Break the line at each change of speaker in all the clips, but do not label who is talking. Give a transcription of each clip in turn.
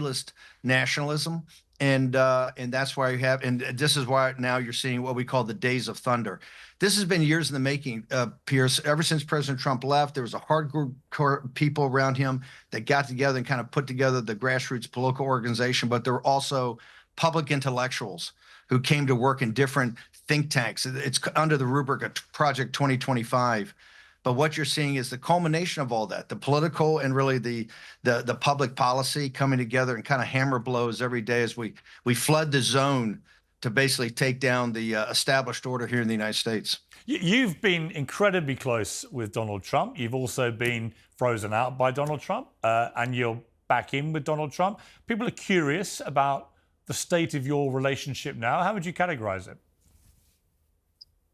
populist nationalism. And that's why you have, and this is why now you're seeing what we call the days of thunder. This has been years in the making, Pierce. Ever since President Trump left, there was a hard group of people around him that got together and kind of put together the grassroots political organization. But there were also public intellectuals who came to work in different think tanks. It's under the rubric of Project 2025. But what you're seeing is the culmination of all that, the political and really the public policy coming together and kind of hammer blows every day as we flood the zone to basically take down the established order here in the United States.
You've been incredibly close with Donald Trump. You've also been frozen out by Donald Trump, and you're back in with Donald Trump. People are curious about the state of your relationship now. How would you categorize it?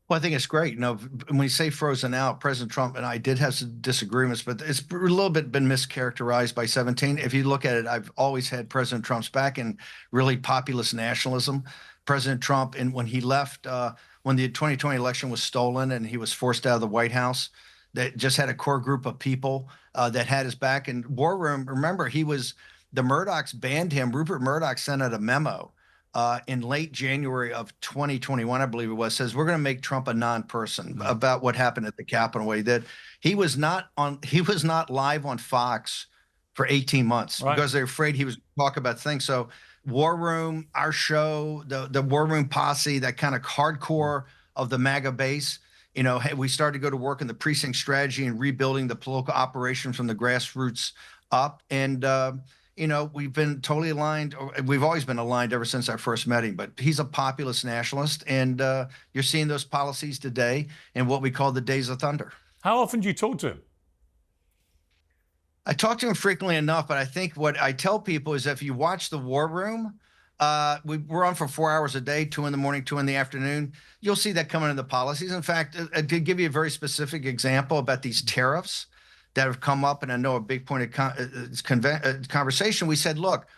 Well, I think it's great. When you say frozen out, President Trump and I did have some disagreements, but it's a little bit been mischaracterized by 17. If you look at it, I've always had President Trump's back in really populist nationalism. President Trump, and when he left, when the 2020 election was stolen and he was forced out of the White House, that just had a core group of people that had his back. And War Room, remember, the Murdochs banned him. Rupert Murdoch sent out a memo in late January of 2021, I believe it was, says we're going to make Trump a non-person about what happened at the Capitol. That he was not live on Fox for 18 months because they're afraid he was talk about things. So War Room, our show, the War Room posse, that kind of hardcore of the MAGA base, we started to go to work in the precinct strategy and rebuilding the political operation from the grassroots up. And we've been totally aligned. We've always been aligned ever since I first met him, but he's a populist nationalist. And you're seeing those policies today in what we call the days of thunder.
How often do you talk to him?
I talk to him frequently enough, but I think what I tell people is if you watch the War Room, we're on for 4 hours a day, 2 in the morning, 2 in the afternoon. You'll see that coming in the policies. In fact, to give you a very specific example about these tariffs that have come up, and I know a big point of conversation, we said, look,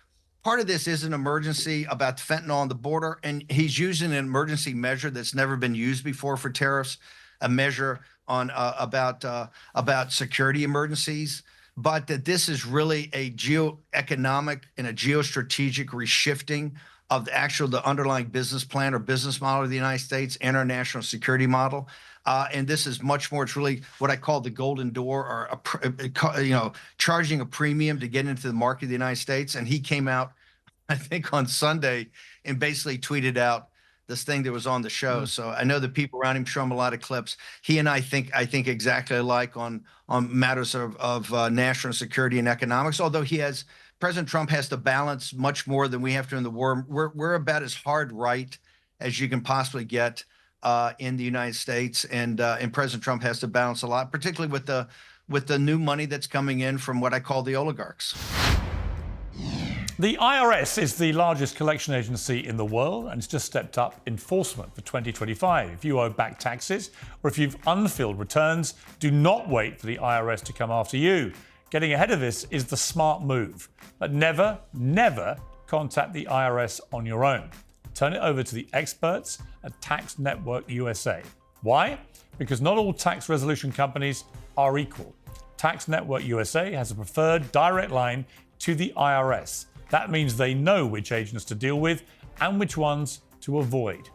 part of this is an emergency about fentanyl on the border, and he's using an emergency measure that's never been used before for tariffs, a measure on about security emergencies, but that this is really a geoeconomic and a geostrategic reshifting of the underlying business plan or business model of the United States and our national security model. And this is much more, it's really what I call the golden door, or charging a premium to get into the market of the United States. And he came out, I think, on Sunday and basically tweeted out this thing that was on the show. So I know the people around him show him a lot of clips. He and I think exactly alike on matters of national security and economics, although President Trump has to balance much more than we have to in the war. We're about as hard right as you can possibly get in the United States, and President Trump has to balance a lot, particularly with the new money that's coming in from what I call the oligarchs.
The IRS is the largest collection agency in the world, and it's just stepped up enforcement for 2025. If you owe back taxes or if you've unfilled returns, do not wait for the IRS to come after you. Getting ahead of this is the smart move. But never, never contact the IRS on your own. Turn it over to the experts at Tax Network USA. Why? Because not all tax resolution companies are equal. Tax Network USA has a preferred direct line to the IRS. That means they know which agents to deal with and which ones to avoid.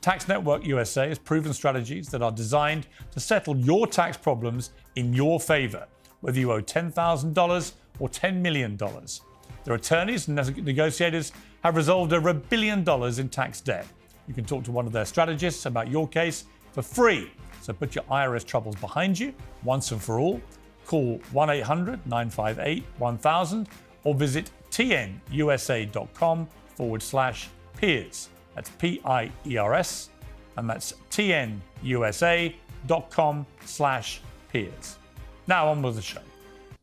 Tax Network USA has proven strategies that are designed to settle your tax problems in your favor, whether you owe $10,000 or $10 million. Their attorneys and negotiators have resolved over $1 billion in tax debt. You can talk to one of their strategists about your case for free. So put your IRS troubles behind you once and for all. Call 1-800-958-1000 or visit tnusa.com/peers. That's PIERS, and that's tnusa.com/peers. Now on with the show.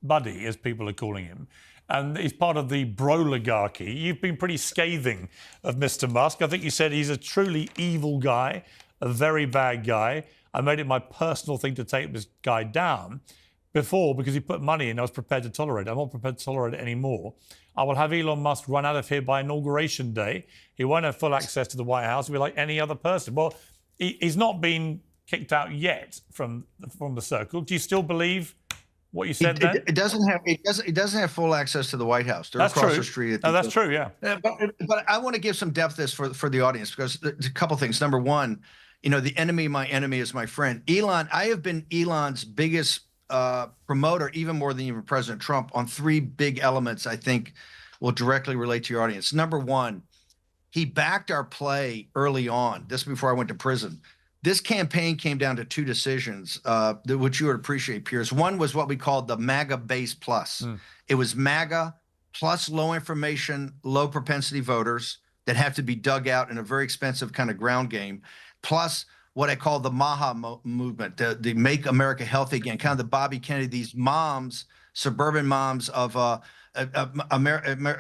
Buddy, as people are calling him, and he's part of the broligarchy. You've been pretty scathing of Mr. Musk. I think you said he's a truly evil guy, a very bad guy. I made it my personal thing to take this guy down before because he put money in. I was prepared to tolerate it. I'm not prepared to tolerate it anymore. I will have Elon Musk run out of here by Inauguration Day. He won't have full access to the White House. He'll be like any other person. Well, he's not been kicked out yet from the circle. Do you still believe what you said then?
It doesn't have full access to the White House. They're
That's
across
true.
the street at
No,
the
that's true. Yeah.
But I want to give some depth to this for the audience, because there's a couple things. Number one, the enemy of my enemy is my friend. Elon, I have been Elon's biggest promoter, even more than even President Trump, on three big elements I think will directly relate to your audience. Number one, he backed our play early on. This before I went to prison. This campaign came down to two decisions, which you would appreciate, Piers. One was what we called the MAGA base plus. It was MAGA plus low information, low propensity voters that have to be dug out in a very expensive kind of ground game, plus what I call the MAHA movement, the Make America Healthy Again, kind of the Bobby Kennedy, these moms, suburban moms of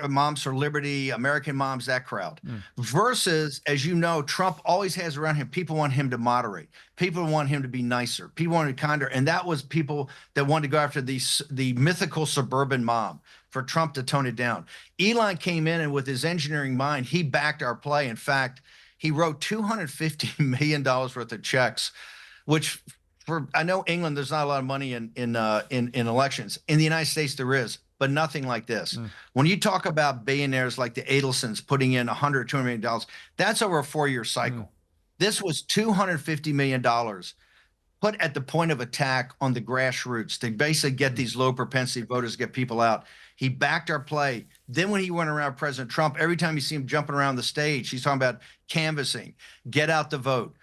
Moms for Liberty, American Moms, that crowd. Versus, as you know, Trump always has around him, people want him to moderate. People want him to be nicer. People want to be kinder. And that was people that wanted to go after the mythical suburban mom, for Trump to tone it down. Elon came in, and with his engineering mind, he backed our play. In fact, he wrote $250 million worth of checks, which I know England, there's not a lot of money in elections. In the United States, there is, but nothing like this. When you talk about billionaires like the Adelsons putting in $100, $200 million, that's over a 4-year cycle. This was $250 million put at the point of attack on the grassroots to basically get these low propensity voters, get people out. He backed our play. Then when he went around President Trump, every time you see him jumping around the stage, he's talking about canvassing, get out the vote,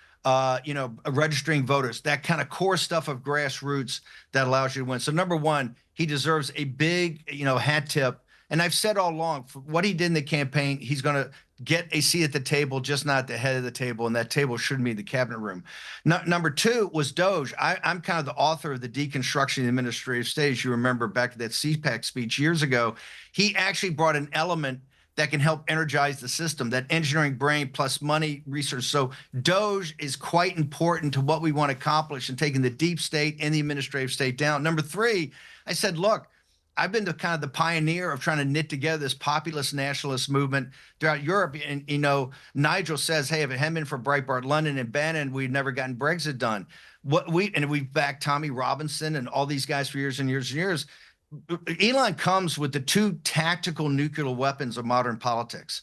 registering voters, that kind of core stuff of grassroots that allows you to win. So number one, he deserves a big, hat tip. And I've said all along, for what he did in the campaign, he's going to get a seat at the table, just not the head of the table. And that table shouldn't be the cabinet room. Number two was Doge. I'm kind of the author of the deconstruction of the administrative state. You remember back at that CPAC speech years ago, he actually brought an element that can help energize the system, that engineering brain plus money research. So Doge is quite important to what we want to accomplish in taking the deep state and the administrative state down. Number three, I said, look, I've been kind of the pioneer of trying to knit together this populist nationalist movement throughout Europe. And, Nigel says, hey, if it hadn't been for Breitbart London and Bannon, we'd never gotten Brexit done. We've backed Tommy Robinson and all these guys for years and years and years. Elon comes with the two tactical nuclear weapons of modern politics: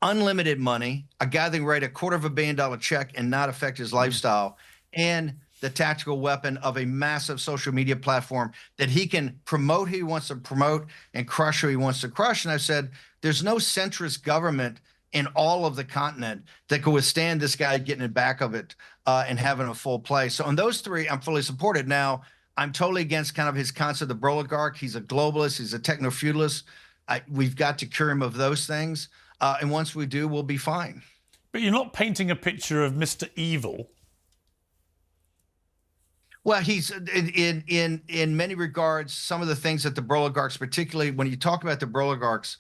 unlimited money, a guy that can write $250 million check and not affect his lifestyle, and the tactical weapon of a massive social media platform that he can promote who he wants to promote and crush who he wants to crush. And I said, there's no centrist government in all of the continent that could withstand this guy getting in back of it and having a full play. So on those three, I'm fully supported. Now, I'm totally against kind of his concept of oligarch. He's a globalist. He's a techno-feudalist. We've got to cure him of those things. And once we do, we'll be fine.
But you're not painting a picture of Mr. Evil.
Well, he's in many regards, some of the things that the oligarchs, particularly when you talk about the oligarchs,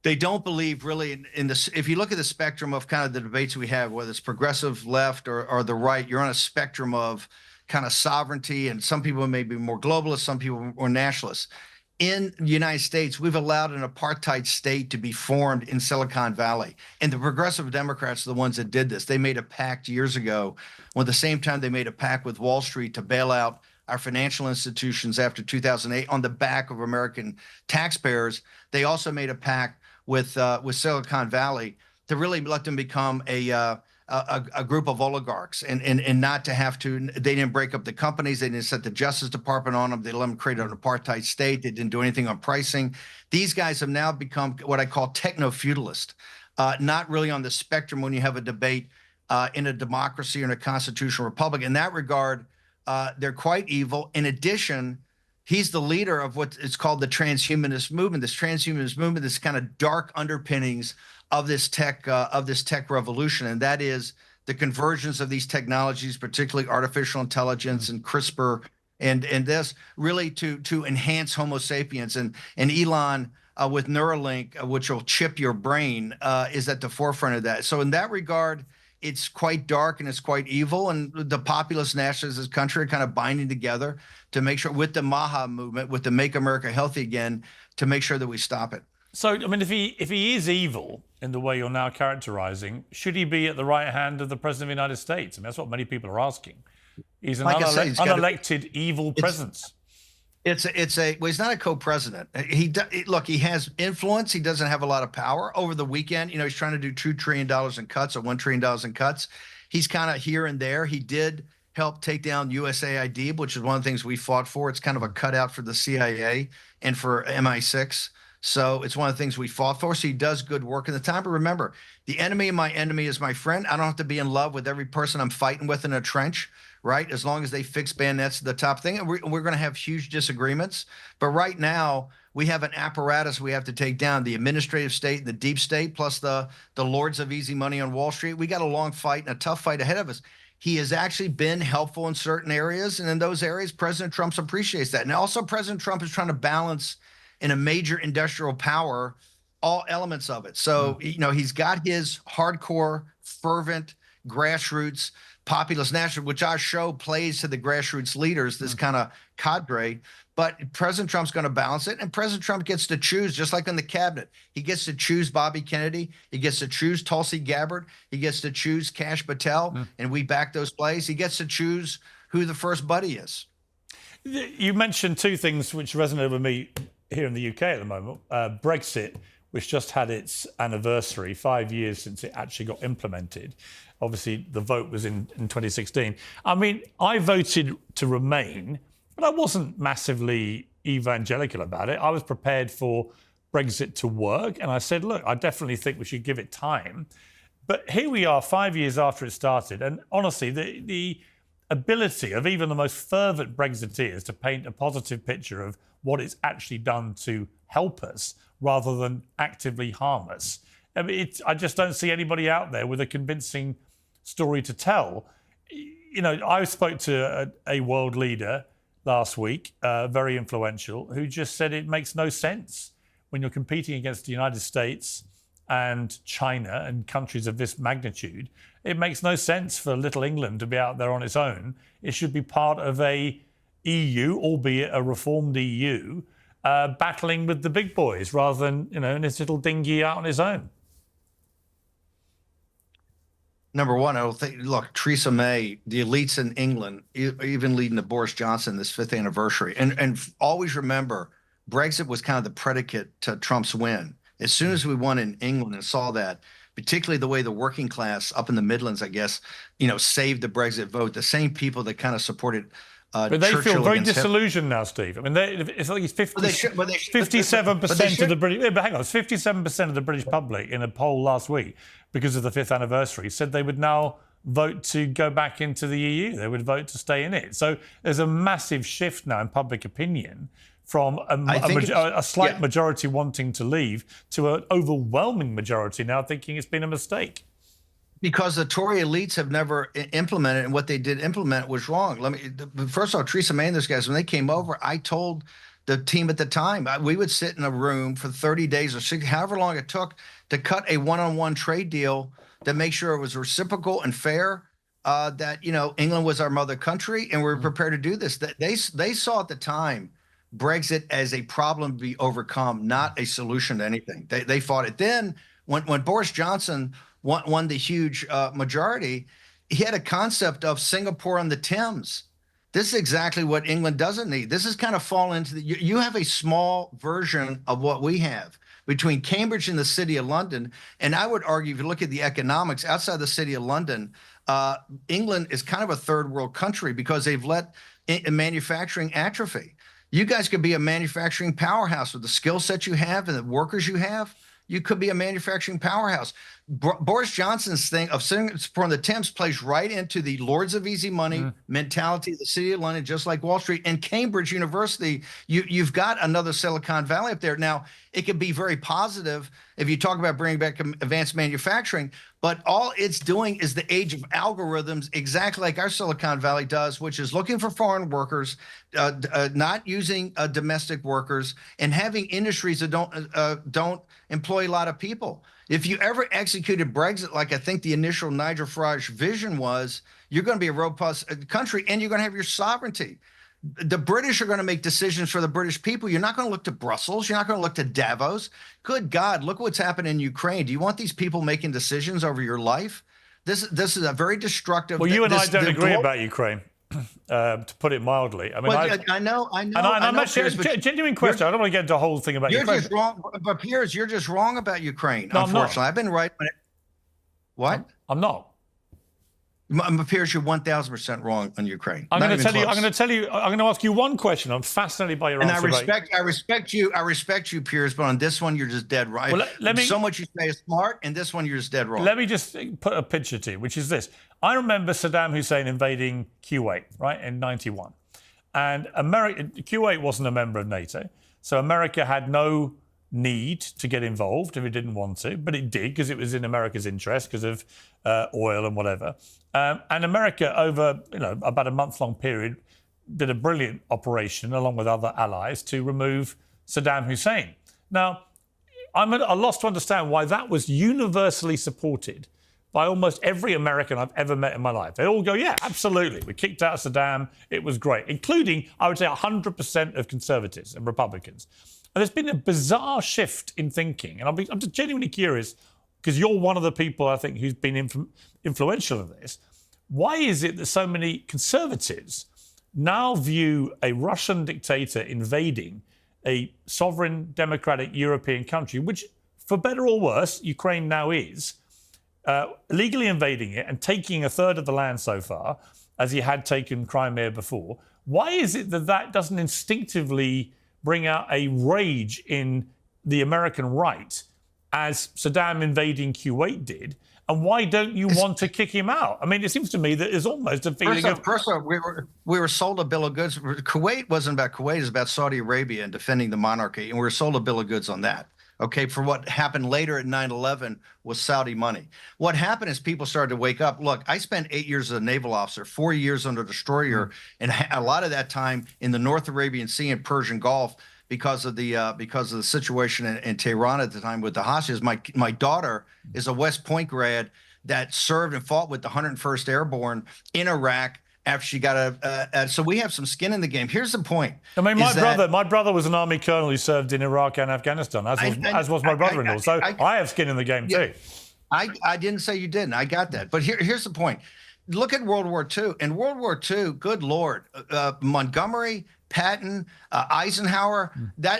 they don't believe really in this. If you look at the spectrum of kind of the debates we have, whether it's progressive left or the right, you're on a spectrum of kind of sovereignty, and some people may be more globalist, some people more nationalists. In the United States, we've allowed an apartheid state to be formed in Silicon Valley. And the progressive Democrats are the ones that did this. They made a pact years ago, when at the same time they made a pact with Wall Street to bail out our financial institutions after 2008 on the back of American taxpayers. They also made a pact with Silicon Valley to really let them become a group of oligarchs and not to have to. They didn't break up the companies. They didn't set the Justice Department on them. They let them create an apartheid state. They didn't do anything on pricing. These guys have now become what I call techno-feudalist, not really on the spectrum when you have a debate in a democracy or in a constitutional republic. In that regard, they're quite evil. In addition, he's the leader of what is called the transhumanist movement. This transhumanist movement, this kind of dark underpinnings of this tech revolution, and that is the convergence of these technologies, particularly artificial intelligence and CRISPR, and this really to enhance Homo sapiens. And Elon with Neuralink, which will chip your brain, is at the forefront of that. So in that regard, it's quite dark and it's quite evil. And the populist nationalists of this country are kind of binding together to make sure, with the MAHA movement, with the Make America Healthy Again, to make sure that we stop it.
So, I mean, if he is evil in the way you're now characterizing, should he be at the right hand of the President of the United States? I mean, that's what many people are asking. He's an unelected evil presence.
Well, he's not a co-president. Look, he has influence. He doesn't have a lot of power. Over the weekend, he's trying to do $2 trillion in cuts or $1 trillion in cuts. He's kind of here and there. He did help take down USAID, which is one of the things we fought for. It's kind of a cutout for the CIA and for MI6. So it's one of the things we fought for. So he does good work in the time. But remember, the enemy of my enemy is my friend. I don't have to be in love with every person I'm fighting with in a trench, right? As long as they fix bayonets, the top thing. And we're going to have huge disagreements. But right now, we have an apparatus we have to take down: the administrative state, the deep state, plus the lords of easy money on Wall Street. We got a long fight and a tough fight ahead of us. He has actually been helpful in certain areas. And in those areas, President Trump appreciates that. And also, President Trump is trying to balance in a major industrial power all elements of it. So, he's got his hardcore, fervent, grassroots, populist national, which our show plays to the grassroots leaders, this kind of cadre. But President Trump's going to balance it. And President Trump gets to choose, just like in the cabinet. He gets to choose Bobby Kennedy. He gets to choose Tulsi Gabbard. He gets to choose Kash Patel. And we back those plays. He gets to choose who the first buddy is.
You mentioned two things which resonate with me here in the UK at the moment. Brexit, which just had its anniversary, 5 years since it actually got implemented. Obviously, the vote was in 2016. I mean, I voted to remain, but I wasn't massively evangelical about it. I was prepared for Brexit to work. And I said, look, I definitely think we should give it time. But here we are 5 years after it started. And honestly, the ability of even the most fervent Brexiteers to paint a positive picture of what it's actually done to help us rather than actively harm us. I mean, I just don't see anybody out there with a convincing story to tell. I spoke to a world leader last week, very influential, who just said it makes no sense when you're competing against the United States and China and countries of this magnitude. It makes no sense for little England to be out there on its own. It should be part of a EU, albeit a reformed EU, battling with the big boys rather than, in his little dinghy out on his own.
Number one, I don't think, look, Theresa May, the elites in England, even leading to Boris Johnson this 5th anniversary. And always remember, Brexit was kind of the predicate to Trump's win. As soon as we won in England and saw that, particularly the way the working class up in the Midlands, I guess, saved the Brexit vote, the same people that kind of supported
but they
Churchill
feel very disillusioned now, Steve. I mean, it's like it's 57% of the British. But hang on, it's 57% of the British public in a poll last week, because of the 5th anniversary, said they would now vote to go back into the EU. They would vote to stay in it. So there's a massive shift now in public opinion from a slight majority wanting to leave to an overwhelming majority now thinking it's been a mistake.
Because the Tory elites have never implemented, and what they did implement was wrong. First of all, Theresa May and those guys, when they came over, I told the team at the time, we would sit in a room for 30 days or 60, however long it took, to cut a one-on-one trade deal that make sure it was reciprocal and fair, that, England was our mother country, and we were prepared to do this. They saw at the time Brexit as a problem to be overcome, not a solution to anything. They fought it. Then when Boris Johnson won the huge majority, he had a concept of Singapore on the Thames. This is exactly what England doesn't need. This is kind of fall into you have a small version of what we have between Cambridge and the City of London. And I would argue, if you look at the economics outside the City of London, England is kind of a third world country because they've let manufacturing atrophy. You guys could be a manufacturing powerhouse with the skill set you have and the workers you have. You could be a manufacturing powerhouse. Boris Johnson's thing of Singapore on the Thames plays right into the lords of easy money mentality of the City of London, just like Wall Street and Cambridge University. You've got another Silicon Valley up there. Now, it could be very positive if you talk about bringing back advanced manufacturing, but all it's doing is the age of algorithms, exactly like our Silicon Valley does, which is looking for foreign workers, not using domestic workers, and having industries that don't employ a lot of people. If you ever executed Brexit like I think the initial Nigel Farage vision was, you're going to be a robust country and you're going to have your sovereignty. The British are going to make decisions for the British people. You're not going to look to Brussels. You're not going to look to Davos. Good God, look what's happened in Ukraine. Do you want these people making decisions over your life? This is a very destructive.
Well, you and I don't agree about Ukraine. to put it mildly. I mean,
Well, I know,
and I'm actually
Piers, but
genuine question. I don't want to get into a whole thing about
you're
Ukraine.
just wrong. But Piers, you're just wrong about Ukraine.
No, I'm not.
Unfortunately, I've been right. What?
I'm not.
Piers, you're 1,000% wrong on Ukraine.
I'm going to tell you. I'm going to ask you one question. I'm fascinated by your answer.
And I respect you, Piers. But on this one, you're just dead right.
Well, let me.
So much you say is smart, and this one you're just dead wrong.
Let me just put a picture to you, which is this. I remember Saddam Hussein invading Kuwait, right, in '91, and Kuwait wasn't a member of NATO, so America had no need to get involved if it didn't want to, but it did because it was in America's interest because of oil and whatever. And America, over about a month-long period, did a brilliant operation along with other allies to remove Saddam Hussein. Now, I'm at a loss to understand why that was universally supported by almost every American I've ever met in my life. They all go, yeah, absolutely. We kicked out Saddam. It was great, including, I would say, 100% of conservatives and Republicans. And there's been a bizarre shift in thinking. And I'm just genuinely curious, because you're one of the people, I think, who's been influential in this. Why is it that so many conservatives now view a Russian dictator invading a sovereign democratic European country, which, for better or worse, Ukraine now is, illegally invading it and taking a third of the land so far, as he had taken Crimea before? Why is it that that doesn't instinctively bring out a rage in the American right, as Saddam invading Kuwait did? And why don't you want to kick him out? I mean, it seems to me that there's almost a feeling
First off, we were sold a bill of goods. Kuwait wasn't about Kuwait; it was about Saudi Arabia and defending the monarchy, and we were sold a bill of goods on that. Okay, for what happened later at 9/11 was Saudi money. What happened is people started to wake up. Look, I spent 8 years as a naval officer, 4 years under destroyer, and a lot of that time in the North Arabian Sea and Persian Gulf because of the situation in Tehran at the time with the hostages. My daughter is a West Point grad that served and fought with the 101st Airborne in Iraq after she got so we have some skin in the game. Here's the point.
I mean, my brother was an army colonel who served in Iraq and Afghanistan, as was my brother-in-law. So I have skin in the game too.
I didn't say you didn't. I got that. But here's the point. Look at World War II. In World War II, good Lord, Montgomery, Patton, Eisenhower,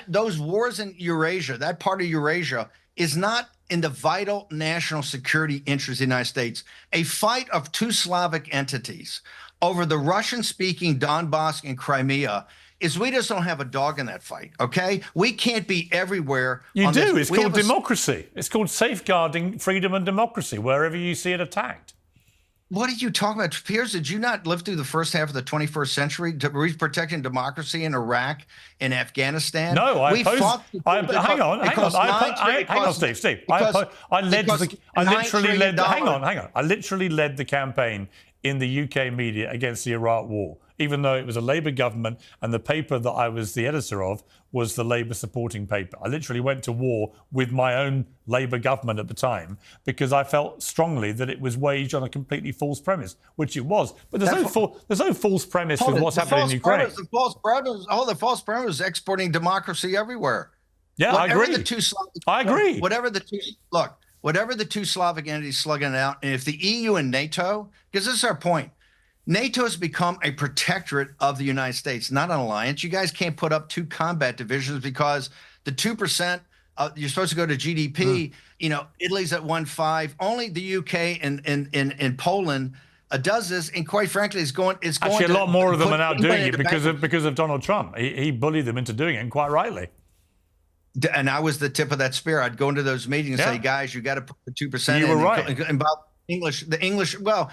those wars in Eurasia, that part of Eurasia is not in the vital national security interest of the United States. A fight of two Slavic entities over the Russian-speaking Donbass and Crimea is we just don't have a dog in that fight, okay? We can't be everywhere.
You do. It's called democracy. It's called safeguarding freedom and democracy wherever you see it attacked.
What are you talking about? Piers, did you not live through the first half of the 21st century protecting democracy in Iraq and Afghanistan?
No, I opposed. Hang on, Steve. I literally led the campaign in the UK media against the Iraq war, even though it was a Labour government and the paper that I was the editor of was the Labour supporting paper. I literally went to war with my own Labour government at the time because I felt strongly that it was waged on a completely false premise, which it was. But there's no false premise with what's happening in Ukraine.
The false premise is exporting democracy everywhere.
Yeah, I agree. I agree.
Whatever the two Slavic entities slugging it out, and if the EU and NATO, because this is our point, NATO has become a protectorate of the United States, not an alliance. You guys can't put up two combat divisions because the 2% you're supposed to go to GDP. Italy's at 1.5. Only the UK and Poland does this, and quite frankly, it's going. Actually,
a lot more of them are now doing it because of Donald Trump. He bullied them into doing it, and quite rightly.
And I was the tip of that spear. I'd go into those meetings and say, guys, you got to put the 2%.
You were right.
And about the English. Well,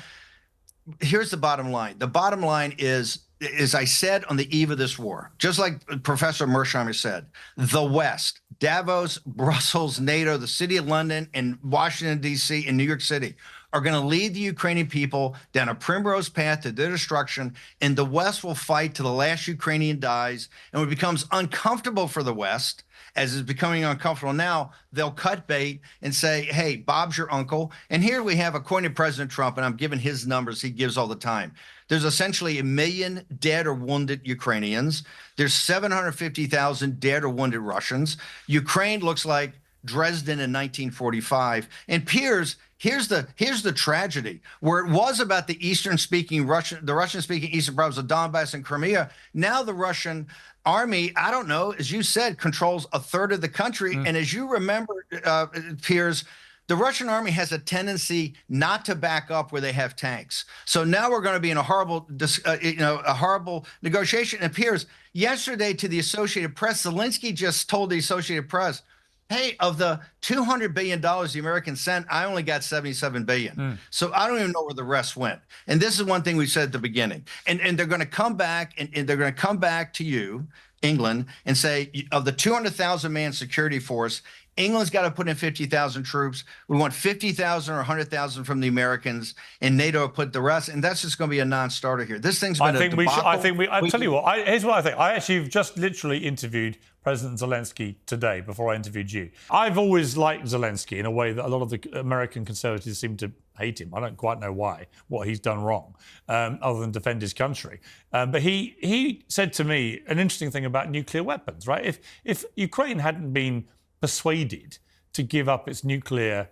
here's the bottom line. The bottom line is, as I said on the eve of this war, just like Professor Mersheimer said, the West, Davos, Brussels, NATO, the city of London, and Washington, D.C., and New York City are going to lead the Ukrainian people down a primrose path to their destruction, and the West will fight till the last Ukrainian dies. And when it becomes uncomfortable for the West, as is becoming uncomfortable now, they'll cut bait and say, hey, Bob's your uncle. And here we have, according to President Trump, and I'm giving his numbers he gives all the time, there's essentially 1 million dead or wounded Ukrainians. There's 750,000 dead or wounded Russians. Ukraine looks like Dresden in 1945. And Piers, here's the tragedy. Where it was about the Russian-speaking eastern province of Donbass and Crimea, now the Russian army, I don't know, as you said, controls a third of the country. And as you remember, Piers, the Russian army has a tendency not to back up where they have tanks. So now we're going to be in a horrible, a horrible negotiation. It appears yesterday to the Associated Press, Zelensky just told the Associated Press, hey, of the $200 billion the Americans sent, I only got $77 billion. So I don't even know where the rest went. And this is one thing we said at the beginning. And they're going to come back and they're going to come back to you, England, and say, of the 200,000 man security force, England's got to put in 50,000 troops. We want 50,000 or 100,000 from the Americans, and NATO put the rest. And that's just going to be a non-starter here. This thing's been a debacle.
I'll tell you what, here's what I think. I actually just literally interviewed President Zelensky today before I interviewed you. I've always liked Zelensky in a way that a lot of the American conservatives seem to hate him. I don't quite know why, what he's done wrong, other than defend his country. But he said to me an interesting thing about nuclear weapons, right? If Ukraine hadn't been persuaded to give up its nuclear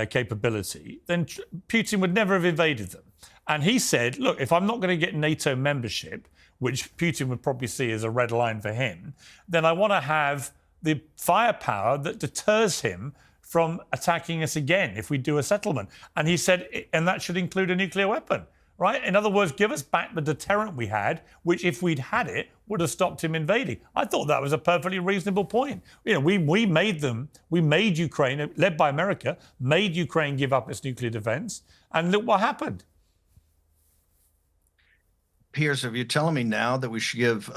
capability, then Putin would never have invaded them. And he said, look, if I'm not going to get NATO membership, which Putin would probably see as a red line for him, then I want to have the firepower that deters him from attacking us again if we do a settlement. And he said, and that should include a nuclear weapon, right? In other words, give us back the deterrent we had, which if we'd had it, would have stopped him invading. I thought that was a perfectly reasonable point. You know, we made Ukraine, led by America, made Ukraine give up its nuclear defense. And look what happened.
Piers, if you're telling me now that we should give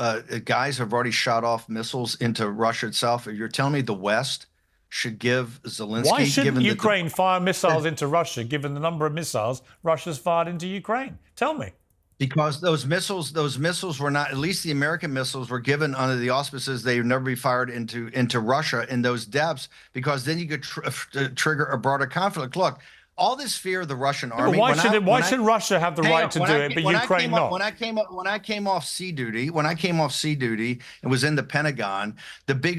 guys have already shot off missiles into Russia itself, if you're telling me the West should give Zelensky...
Why shouldn't Ukraine fire missiles into Russia, given the number of missiles Russia's fired into Ukraine? Tell me.
Because those missiles were not, at least the American missiles were given under the auspices they would never be fired into Russia in those depths, because then you could trigger a broader conflict. Look, all this fear of the Russian army.
Why should Russia have the right to do it, but Ukraine not?
When I came off sea duty and was in the Pentagon,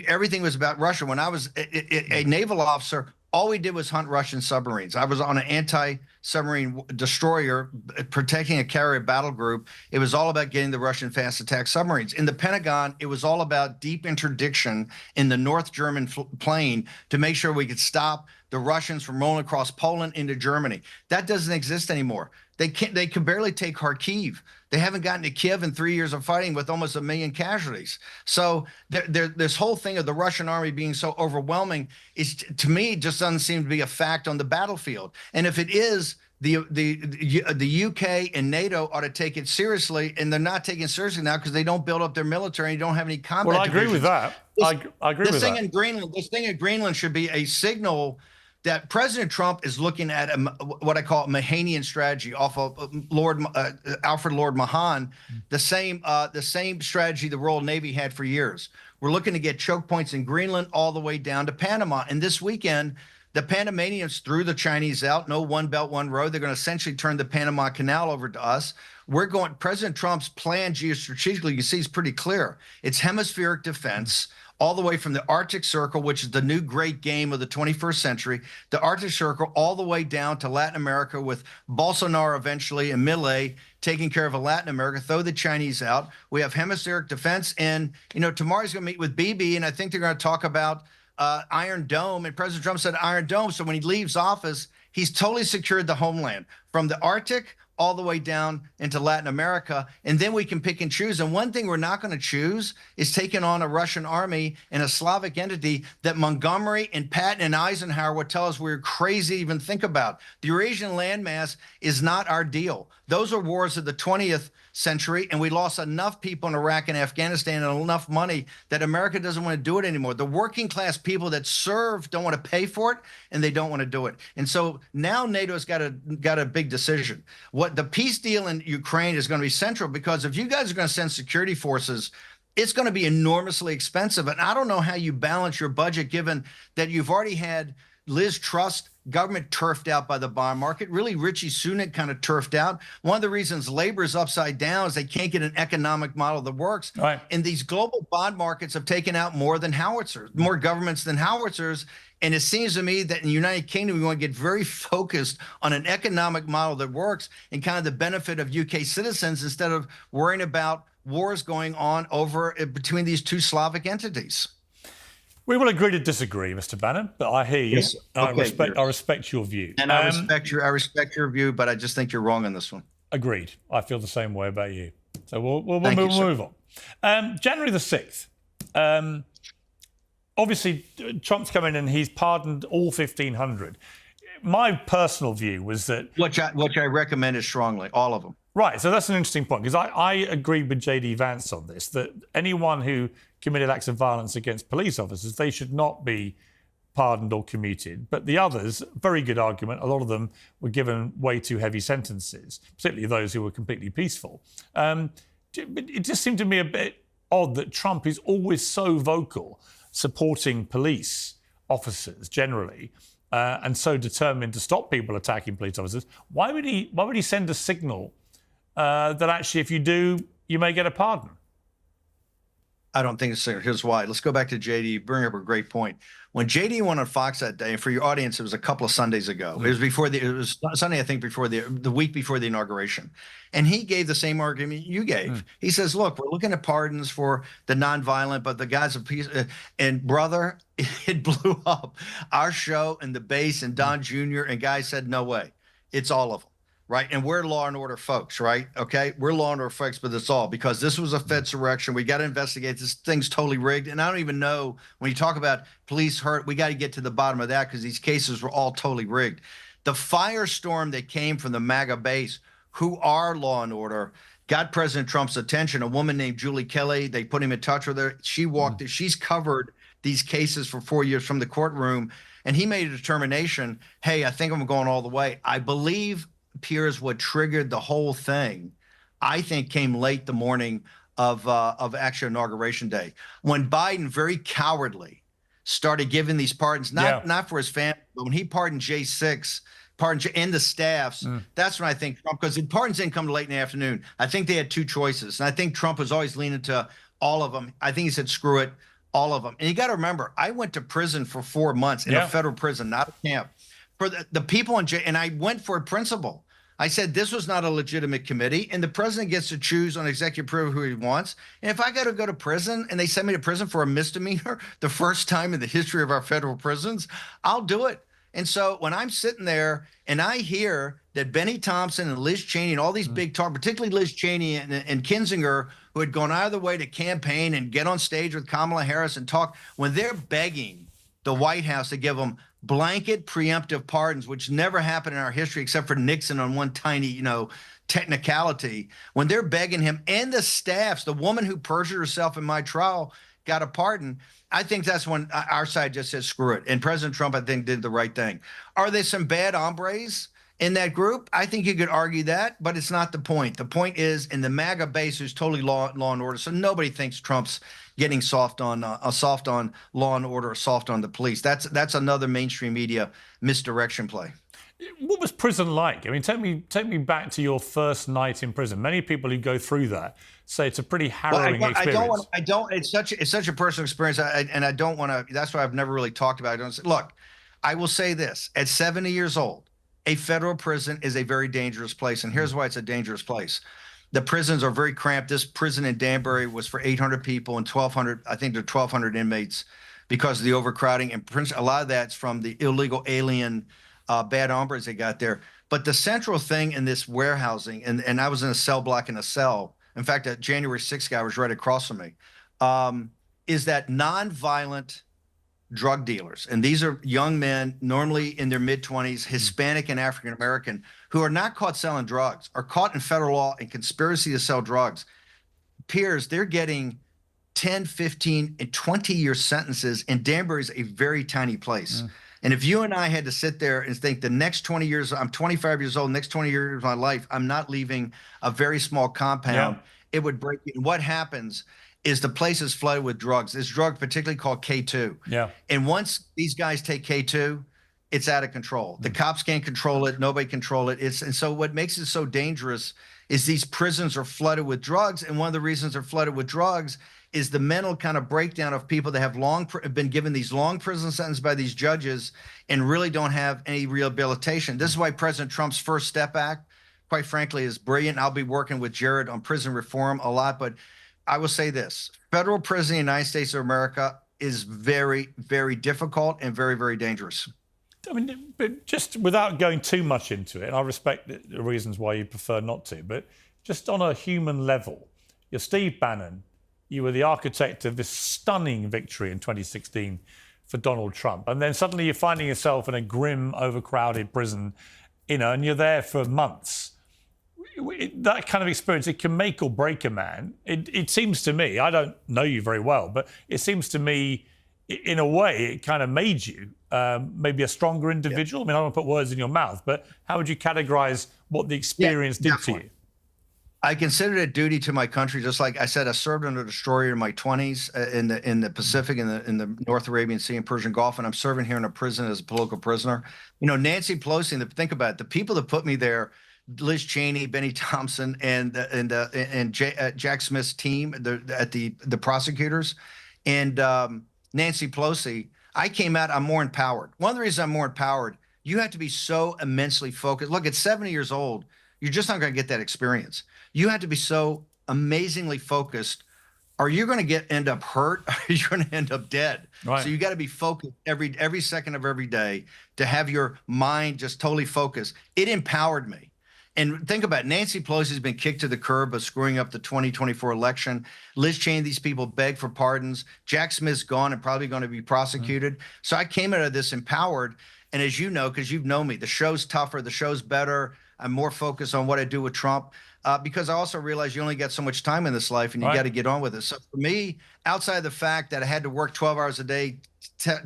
everything was about Russia. When I was a naval officer, all we did was hunt Russian submarines. I was on an anti-submarine destroyer protecting a carrier battle group. It was all about getting the Russian fast attack submarines. In the Pentagon, it was all about deep interdiction in the North German plain to make sure we could stop the Russians from rolling across Poland into Germany. That doesn't exist anymore. They can barely take Kharkiv. They haven't gotten to Kiev in 3 years of fighting with almost 1 million casualties. So this whole thing of the Russian army being so overwhelming is, to me, just doesn't seem to be a fact on the battlefield. And if it is, the UK and NATO ought to take it seriously, and they're not taking it seriously now because they don't build up their military and don't have any combat.
Well, I agree with that. I agree with that.
This thing in Greenland should be a signal that President Trump is looking at what I call a Mahanian strategy off of Alfred Lord Mahan, the same strategy the Royal Navy had for years. We're looking to get choke points in Greenland all the way down to Panama. And this weekend, the Panamanians threw the Chinese out. No one belt, one road. They're going to essentially turn the Panama Canal over to us. President Trump's plan geostrategically, you see, is pretty clear. It's hemispheric defense, all the way from the Arctic Circle, which is the new great game of the 21st century, the Arctic Circle, all the way down to Latin America, with Bolsonaro eventually and Milei taking care of Latin America, throw the Chinese out. We have hemispheric defense. And, tomorrow he's going to meet with Bibi, and I think they're going to talk about Iron Dome. And President Trump said Iron Dome. So when he leaves office, he's totally secured the homeland from the Arctic all the way down into Latin America, and then we can pick and choose. And one thing we're not going to choose is taking on a Russian army and a Slavic entity that Montgomery and Patton and Eisenhower would tell us we're crazy to even think about. The Eurasian landmass is not our deal. Those are wars of the 20th century, and we lost enough people in Iraq and Afghanistan and enough money that America doesn't want to do it anymore. The working class people that serve don't want to pay for it, and they don't want to do it. And so now NATO's got a big decision. What the peace deal in Ukraine is going to be central, because if you guys are going to send security forces, it's going to be enormously expensive. And I don't know how you balance your budget, given that you've already had Liz Truss, government turfed out by the bond market. Really, Richie Sunak kind of turfed out. One of the reasons labor is upside down is they can't get an economic model that works.
Right.
And these global bond markets have taken out more than howitzers, more governments than howitzers. And it seems to me that in the United Kingdom, we want to get very focused on an economic model that works and kind of the benefit of UK citizens instead of worrying about wars going on over between these two Slavic entities.
We will agree to disagree, Mr. Bannon, but I hear you.
Yes.
Okay, I respect your view.
And I respect your view, but I just think you're wrong on this one.
Agreed. I feel the same way about you. So we'll move on. January the 6th. Obviously, Trump's come in and he's pardoned all 1,500. My personal view was that...
Which I recommended strongly, all of them.
Right, so that's an interesting point, because I agree with J.D. Vance on this, that anyone who committed acts of violence against police officers, they should not be pardoned or commuted. But the others, very good argument, a lot of them were given way too heavy sentences, particularly those who were completely peaceful. But it just seemed to me a bit odd that Trump is always so vocal supporting police officers generally, and so determined to stop people attacking police officers. Why would he send a signal that actually, if you do, you may get a pardon?
I don't think it's fair. Here's why. Let's go back to JD. You bring up a great point. When JD went on Fox that day, and for your audience, it was a couple of Sundays ago. It was Sunday, I think, before the week before the inauguration. And he gave the same argument you gave. He says, look, we're looking at pardons for the nonviolent, but the guys of peace. And brother, it blew up. Our show and the base and Don Jr. and guys said, no way. It's all of them. Right. And we're law and order folks. Right. OK, we're law and order folks, but it's all because this was a Fed insurrection. We got to investigate. This thing's totally rigged. And I don't even know when you talk about police hurt, we got to get to the bottom of that because these cases were all totally rigged. The firestorm that came from the MAGA base, who are law and order, got President Trump's attention. A woman named Julie Kelly, they put him in touch with her. She walked, she's covered these cases for 4 years from the courtroom. And he made a determination. Hey, I think I'm going all the way. I believe Piers, what triggered the whole thing, I think, came late the morning of actual inauguration day, when Biden very cowardly started giving these pardons, not for his family, but when he pardoned J6, and the staffs. That's when I think Trump, because the pardons didn't come late in the afternoon. I think they had two choices, and I think Trump was always leaning to all of them. I think he said, screw it, all of them. And you got to remember, I went to prison for 4 months in a federal prison, not a camp. For the people in jail, and I went for a principle. I said this was not a legitimate committee, and the president gets to choose on executive privilege who he wants. And if I got to go to prison and they send me to prison for a misdemeanor, the first time in the history of our federal prisons, I'll do it. And so when I'm sitting there and I hear that Benny Thompson and Liz Cheney and all these big talk, particularly Liz Cheney and Kinzinger, who had gone out of the way to campaign and get on stage with Kamala Harris and talk, when they're begging the White House to give them blanket preemptive pardons, which never happened in our history except for Nixon on one tiny, technicality, when they're begging him and the staffs, the woman who perjured herself in my trial got a pardon, I think that's when our side just says, screw it. And President Trump, I think, did the right thing. Are there some bad hombres in that group? I think you could argue that, but it's not the point. The point is in the MAGA base, who's totally law and order. So nobody thinks Trump's getting soft on law and order or soft on the police. That's another mainstream media misdirection play.
What was prison like? I mean, take me back to your first night in prison. Many people who go through that say it's a pretty harrowing experience.
It's such a personal experience, and I don't want to. That's why I've never really talked about it. Look, I will say this: at 70 years old, a federal prison is a very dangerous place, and here's why it's a dangerous place. The prisons are very cramped. This prison in Danbury was for 800 people and 1,200. I think there are 1,200 inmates because of the overcrowding, and a lot of that's from the illegal alien. Bad hombres they got there. But the central thing in this warehousing, and I was in a cell block in a cell. In fact, that January 6th guy was right across from me, is that nonviolent drug dealers. And these are young men, normally in their mid-20s, Hispanic and African-American, who are not caught selling drugs, are caught in federal law and conspiracy to sell drugs. Peers, they're getting 10, 15, and 20-year sentences, and Danbury is a very tiny place. And if you and I had to sit there and think the next 20 years, I'm 25 years old, next 20 years of my life, I'm not leaving a very small compound, it would break you. And what happens is the place is flooded with drugs. This drug particularly called K2. And once these guys take K2, it's out of control. The cops can't control it. Nobody control it. And so what makes it so dangerous is these prisons are flooded with drugs. And one of the reasons they're flooded with drugs is the mental kind of breakdown of people that have been given these long prison sentences by these judges and really don't have any rehabilitation. This is why President Trump's First Step Act, quite frankly, is brilliant. I'll be working with Jared on prison reform a lot, but I will say this: federal prison in the United States of America is very, very difficult and very, very dangerous.
I mean, but just without going too much into it, and I respect the reasons why you prefer not to, but just on a human level, you're Steve Bannon. You were the architect of this stunning victory in 2016 for Donald Trump. And then suddenly you're finding yourself in a grim, overcrowded prison, and you're there for months. That kind of experience, it can make or break a man. It seems to me, I don't know you very well, but it seems to me, in a way, it kind of made you maybe a stronger individual. I mean, I don't want to put words in your mouth, but how would you categorize what the experience did to you?
I considered it duty to my country. Just like I said, I served on a destroyer in my 20s in the Pacific, in the North Arabian Sea and Persian Gulf, and I'm serving here in a prison as a political prisoner. Nancy Pelosi. Think about it. The people that put me there: Liz Cheney, Benny Thompson, and Jack Smith's team, the prosecutors, and Nancy Pelosi. I came out. I'm more empowered. One of the reasons I'm more empowered: you have to be so immensely focused. Look, at 70 years old, you're just not going to get that experience. You have to be so amazingly focused. Are you going to end up hurt? Or are you going to end up dead?
Right.
So you got to be focused every second of every day, to have your mind just totally focused. It empowered me. And think about it. Nancy Pelosi's been kicked to the curb of screwing up the 2024 election. Liz Cheney, these people beg for pardons. Jack Smith's gone and probably going to be prosecuted. So I came out of this empowered. And as you know, because you've known me, the show's tougher, the show's better. I'm more focused on what I do with Trump, because I also realize you only get so much time in this life, and you got to get on with it. So for me, outside of the fact that I had to work 12 hours a day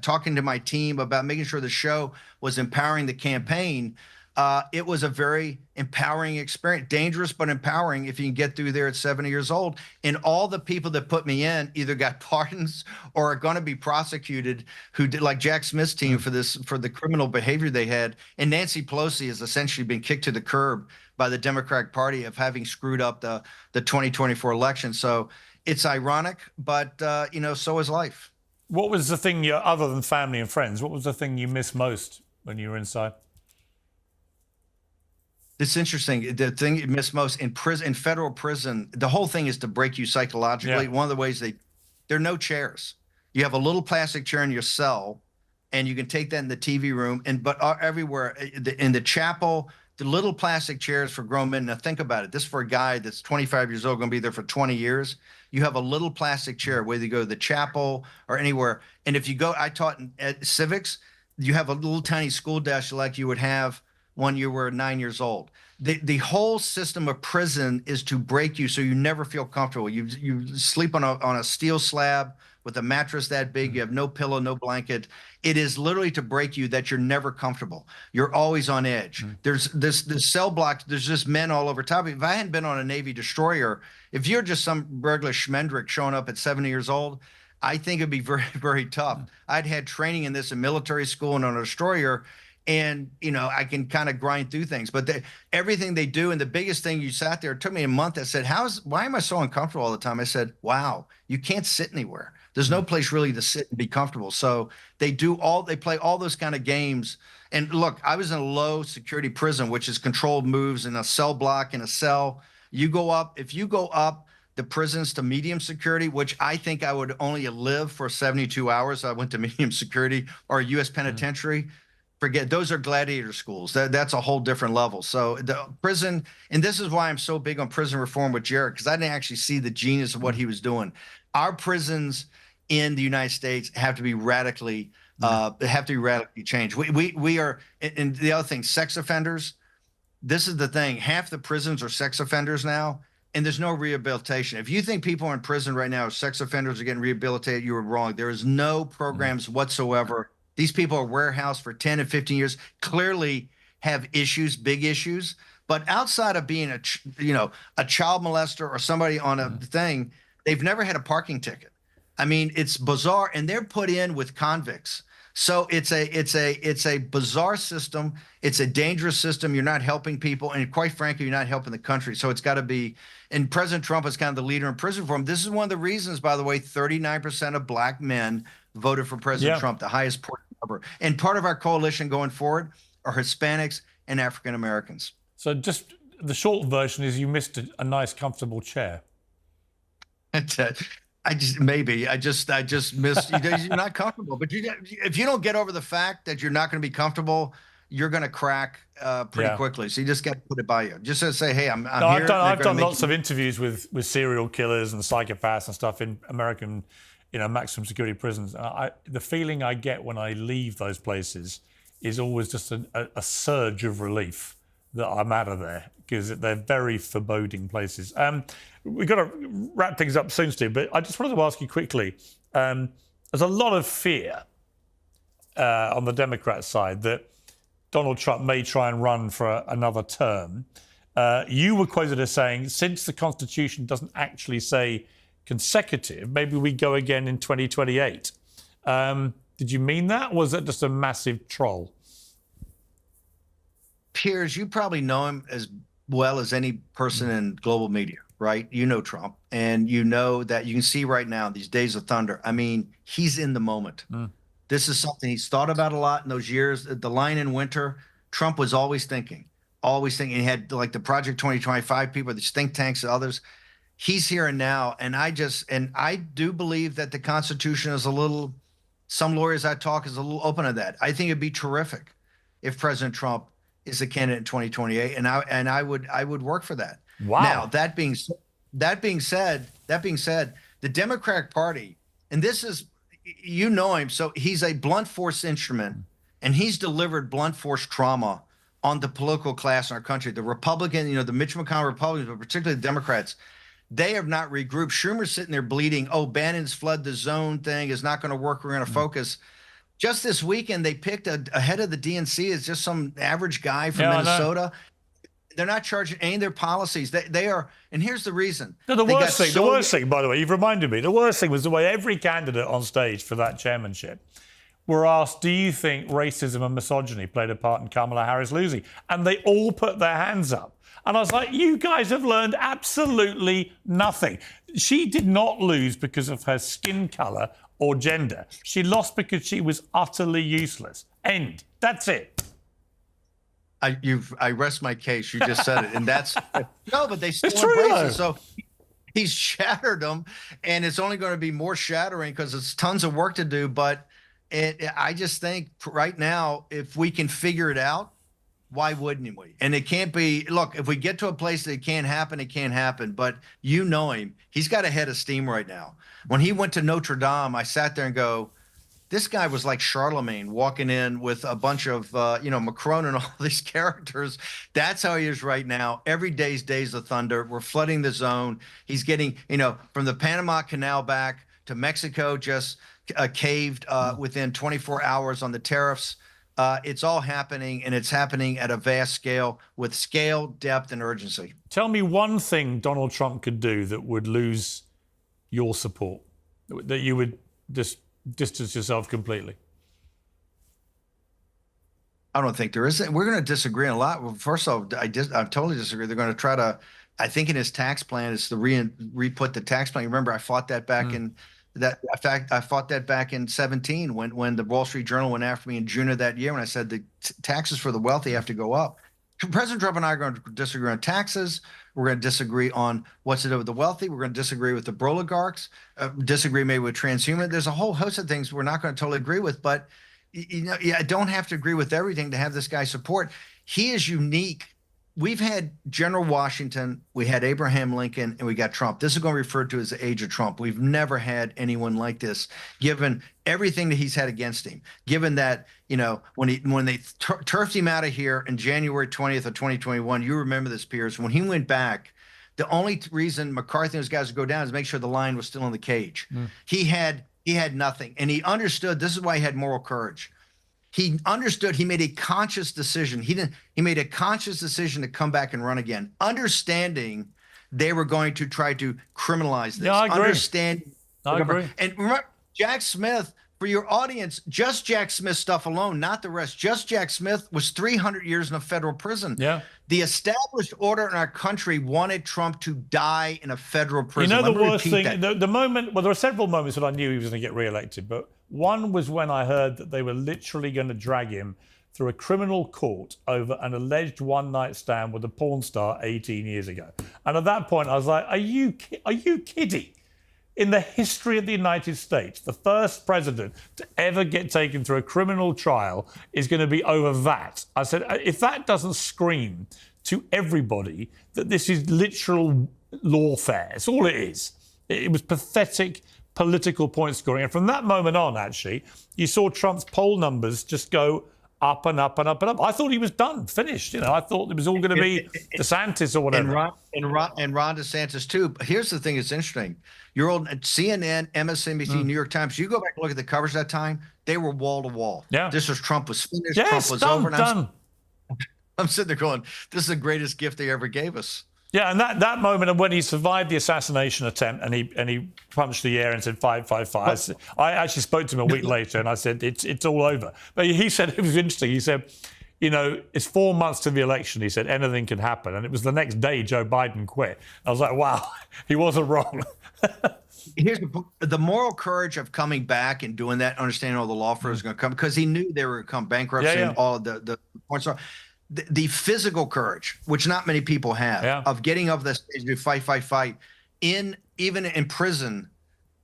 talking to my team about making sure the show was empowering the campaign, it was a very empowering experience. Dangerous, but empowering if you can get through there at 70 years old. And all the people that put me in either got pardons or are going to be prosecuted, who did, like Jack Smith's team, for the criminal behavior they had. And Nancy Pelosi has essentially been kicked to the curb by the Democratic Party of having screwed up the 2024 election. So it's ironic, but so is life.
What was the thing, other than family and friends, what was the thing you missed most when you were inside?
It's interesting. The thing you miss most in prison, in federal prison, the whole thing is to break you psychologically.
Yeah.
One of the ways there are no chairs. You have a little plastic chair in your cell, and you can take that in the TV room. But everywhere in the chapel, the little plastic chairs for grown men. Now think about it. This is for a guy that's 25 years old, going to be there for 20 years. You have a little plastic chair, whether you go to the chapel or anywhere. And if you go, I taught at civics, you have a little tiny school desk like you would have when you were 9 years old. The whole system of prison is to break you so you never feel comfortable. You sleep on a steel slab with a mattress that big. You have no pillow, no blanket. It is literally to break you, that you're never comfortable. You're always on edge. There's this cell block. There's just men all over top of you. If I hadn't been on a Navy destroyer, if you're just some regular schmendrick showing up at 70 years old, I think it'd be very, very tough. I'd had training in this in military school and on a destroyer. And, I can kind of grind through things, but everything they do. And the biggest thing, you sat there, it took me a month. I said, why am I so uncomfortable all the time? I said, wow, you can't sit anywhere. There's no place really to sit and be comfortable. So they play all those kind of games. And look, I was in a low security prison, which is controlled moves in a cell block, in a cell. If you go up the prisons to medium security, which I think I would only live for 72 hours. I went to medium security or U.S. penitentiary. Forget, those are gladiator schools. That's a whole different level. So the prison, and this is why I'm so big on prison reform with Jared, because I didn't actually see the genius of what he was doing. Our prisons in the United States have to be radically changed. We are, and the other thing, sex offenders. This is the thing. Half the prisons are sex offenders now, and there's no rehabilitation. If you think people in prison right now, sex offenders, are getting rehabilitated, you are wrong. There is no programs whatsoever. These people are warehoused for 10 and 15 years, clearly have issues, big issues. But outside of being a child molester or somebody on a thing, they've never had a parking ticket. I mean, it's bizarre. And they're put in with convicts So it's a bizarre system. It's a dangerous system. You're not helping people, and quite frankly, you're not helping the country. So it's got to be. And President Trump is kind of the leader in prison reform. This is one of the reasons, by the way, 39% of black men voted for President Trump, the highest portion ever. And part of our coalition going forward are Hispanics and African Americans.
So just the short version is you missed a nice, comfortable chair.
I just missed. You're not comfortable, but if you don't get over the fact that you're not going to be comfortable, you're going to crack pretty quickly. So you just got to put it by you. Just to say, hey, I'm here.
I've done lots of interviews with serial killers and psychopaths and stuff in American, maximum security prisons. The feeling I get when I leave those places is always just a surge of relief that I'm out of there, because they're very foreboding places. We've got to wrap things up soon, Steve, but I just wanted to ask you quickly, there's a lot of fear on the Democrat side that Donald Trump may try and run for another term. You were quoted as saying, since the Constitution doesn't actually say consecutive, maybe we go again in 2028. Did you mean that, or was that just a massive troll?
Piers, you probably know him as well as any person in global media, right? You know Trump, and you know that you can see right now, these days of thunder. I mean, he's in the moment. This is something he's thought about a lot in those years. The line in winter, Trump was always thinking. He had like the Project 2025 people, these think tanks and others. He's here and now. And I do believe that the Constitution is some lawyers I talk is a little open to that. I think it'd be terrific if President Trump is a candidate in 2028, and I would work for that.
Wow.
Now, that being said, the Democratic Party, and this is, you know him, so he's a blunt force instrument, and he's delivered blunt force trauma on the political class in our country. The Republican, the Mitch McConnell Republicans, but particularly the Democrats, they have not regrouped. Schumer's sitting there bleeding. Oh, Bannon's flood the zone thing is not going to work. We're going to focus. Just this weekend, they picked a head of the DNC as just some average guy from Minnesota. They're not charging any of their policies. They are, and here's the reason.
No, the worst thing, by the way, you've reminded me, the worst thing was the way every candidate on stage for that chairmanship were asked, do you think racism and misogyny played a part in Kamala Harris losing? And they all put their hands up. And I was like, you guys have learned absolutely nothing. She did not lose because of her skin colour or gender. She lost because she was utterly useless. End. That's it.
I rest my case. You just said it, and that's no, but they still
embrace
it. So he's shattered them, and it's only going to be more shattering because it's tons of work to do. But I just think right now, if we can figure it out, why wouldn't we? And it can't be. Look, if we get to a place that it can't happen, it can't happen. But you know him; he's got a head of steam right now. When he went to Notre Dame, I sat there and go, this guy was like Charlemagne walking in with a bunch of, Macron and all these characters. That's how he is right now. Every day's days of thunder. We're flooding the zone. He's getting, from the Panama Canal back to Mexico, just caved within 24 hours on the tariffs. It's all happening, and it's happening at a vast scale with scale, depth, and urgency.
Tell me one thing Donald Trump could do that would lose your support, that you would just distance yourself completely.
I don't think there is. We're going to disagree a lot. Well, first off, I totally disagree. They're going to try to, I think in his tax plan is to re-put the tax plan. Remember, I fought that back in I fought that back in 2017 when the Wall Street Journal went after me in June of that year when I said the taxes for the wealthy have to go up. President Trump and I are going to disagree on taxes. We're going to disagree on what's to do with the wealthy. We're going to disagree with the oligarchs, disagree maybe with transhuman. There's a whole host of things we're not going to totally agree with, but I don't have to agree with everything to have this guy support. He is unique. We've had General Washington, we had Abraham Lincoln, and we got Trump. This is going to be referred to as the age of Trump. We've never had anyone like this, given everything that he's had against him, given that, when they turfed him out of here in January 20th of 2021, you remember this, Piers, when he went back, the only reason McCarthy and those guys would go down is make sure the lion was still in the cage. He had nothing, and he understood. This is why he had moral courage. He understood. He made a conscious decision. He made a conscious decision to come back and run again, understanding they were going to try to criminalize this.
Yeah, I agree.
Understand.
I agree.
And remember, Jack Smith for your audience, just Jack Smith stuff alone, not the rest. Just Jack Smith was 300 years in a federal prison.
Yeah.
The established order in our country wanted Trump to die in a federal prison.
You know, the worst thing, the moment, well, there are several moments that I knew he was going to get reelected, but one was when I heard that they were literally going to drag him through a criminal court over an alleged one-night stand with a porn star 18 years ago. And at that point, I was like, are you kidding? In the history of the United States, the first president to ever get taken through a criminal trial is going to be over that. I said, if that doesn't scream to everybody that this is literal lawfare, it's all it is. It was pathetic political point scoring. And from that moment on, actually, you saw Trump's poll numbers just go up and up and up and up. I thought he was done, finished. You know, I thought it was all going to be DeSantis or whatever.
And Ron DeSantis too. But here's the thing that's interesting. Your old CNN, MSNBC, New York Times, you go back and look at the coverage that time, they were wall to wall.
Yeah.
This was Trump was finished,
Yes,
Trump was
done,
over. And
done.
I'm sitting there going, this is the greatest gift they ever gave us.
Yeah, and that moment of when he survived the assassination attempt and he punched the air and said 555. I actually spoke to him a week later and I said it's all over. But he said it was interesting. He said, you know, it's 4 months to the election. He said anything can happen, and it was the next day Joe Biden quit. I was like, wow, he wasn't wrong.
Here's the moral courage of coming back and doing that, understanding all the law firms going to come, because he knew they were going to come, bankruptcy and all the points. The physical courage, which not many people have, of getting up the stage to fight. Even in prison,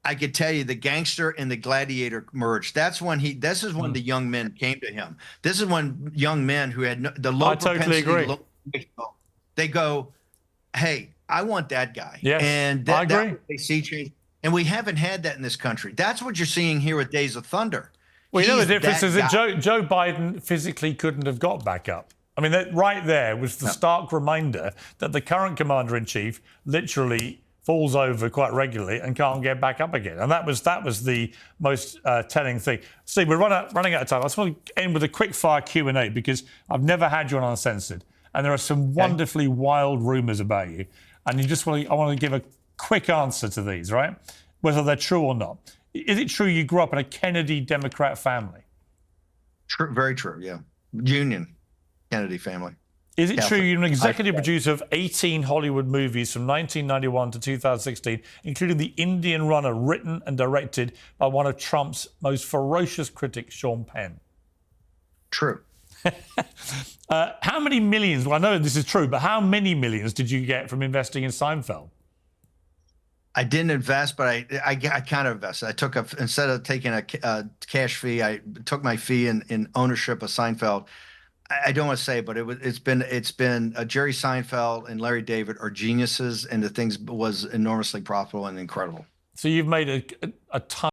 I could tell you the gangster and the gladiator merged. This is when the young men came to him. This is when young men who had the low propensity. I totally agree. They go, hey, I want that guy.
Yes,
and
I agree.
They see change. And we haven't had that in this country. That's what you're seeing here with Days of Thunder.
Well, you know the difference is that Joe Biden physically couldn't have got back up. I mean, that right there was the stark reminder that the current commander-in-chief literally falls over quite regularly and can't get back up again. And that was the most telling thing. Steve, we're running out of time. I just want to end with a quick-fire Q&A because I've never had you on Uncensored, and there are some wonderfully wild rumours about you. And I want to give a quick answer to these, right? Whether they're true or not. Is it true you grew up in a Kennedy Democrat family?
True, very true, yeah. Union Kennedy family.
Is it true you're an executive producer of 18 Hollywood movies from 1991 to 2016, including The Indian Runner, written and directed by one of Trump's most ferocious critics, Sean Penn?
True.
How many millions, well, I know this is true, but how many millions did you get from investing in Seinfeld?
I didn't invest, but I kind of invested. I took instead of taking a cash fee, I took my fee in ownership of Seinfeld. I don't want to say, but it's been Jerry Seinfeld and Larry David are geniuses, and the things was enormously profitable and incredible.
So you've made a ton.